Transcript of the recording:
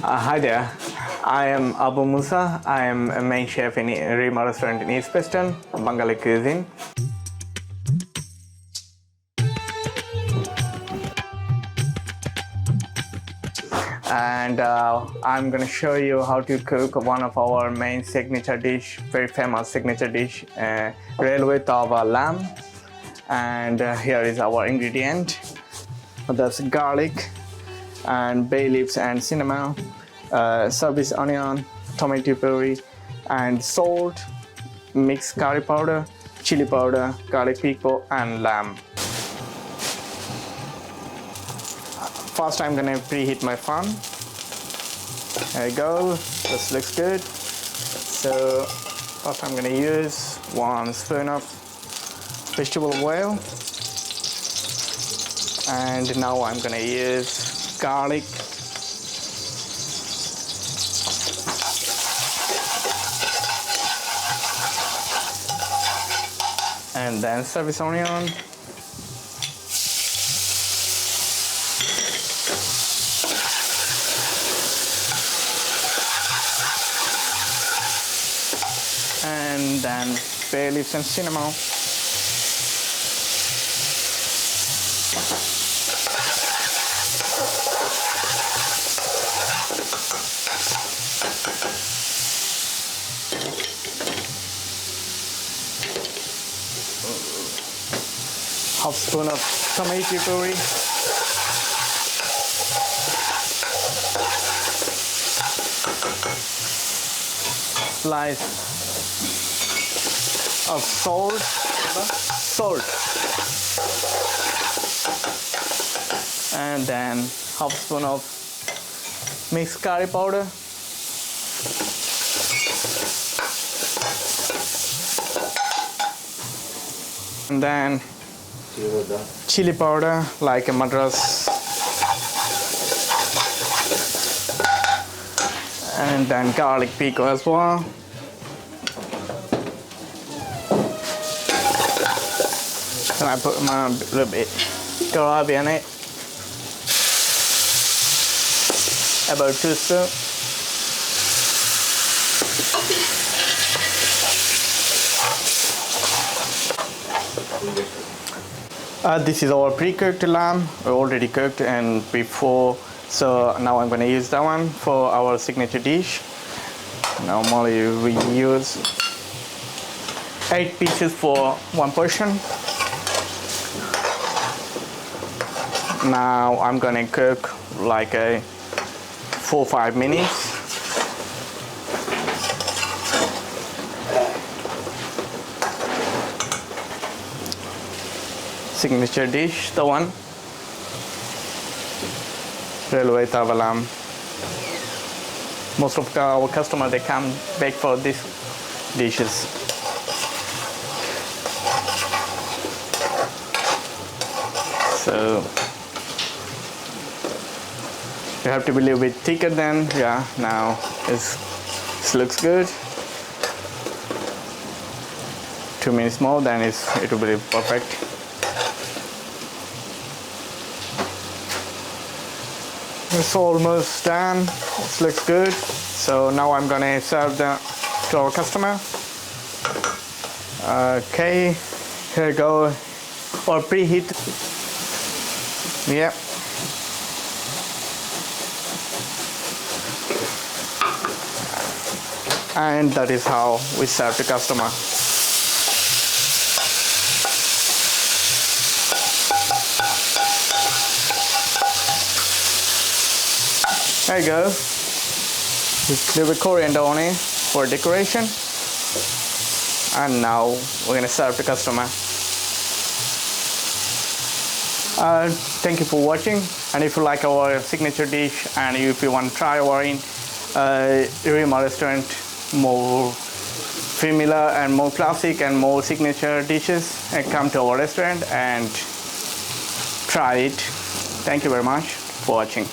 Hi there, I am Abu Musa. I am a main chef in Rima restaurant in East Preston, Bengali cuisine. And I'm gonna show you how to cook one of our main signature dish, very famous signature dish, railway Tawa lamb. And here is our ingredient. That's garlic and bay leaves and cinnamon, service onion, tomato puree, and salt, mixed curry powder, chili powder, garlic pico, and lamb. First, I'm gonna preheat my pan. There you go. This looks good. So first, I'm gonna use 1 spoon of vegetable oil, and now I'm gonna use garlic, and then service onion, and then bay leaves and cinnamon. Half spoon of tomato puree, slice of salt, and then half spoon of mixed curry powder, and then chili powder like a Madras, and then garlic pico as well. And I put my little bit gravy in it, about 2 spoons. This is our pre-cooked lamb, already cooked and before, so now I'm going to use that one for our signature dish. Normally we use 8 pieces for 1 portion. Now I'm going to cook like a 4-5 minutes. Signature dish, the one, railway Tawa lamb. Most of our customers, they come back for these dishes. So you have to be a little bit thicker then. Yeah, now this looks good. 2 minutes more, then it will be perfect. It's almost done. It looks good. So now I'm gonna serve to our customer. Okay, here you go. Or preheat. Yeah. And that is how we serve to customer. There you go. Just a little bit coriander on it for decoration. And now we're gonna serve the customer. Thank you for watching. And if you like our signature dish and if you want to try our Rima restaurant, more familiar and more classic and more signature dishes, come to our restaurant and try it. Thank you very much for watching.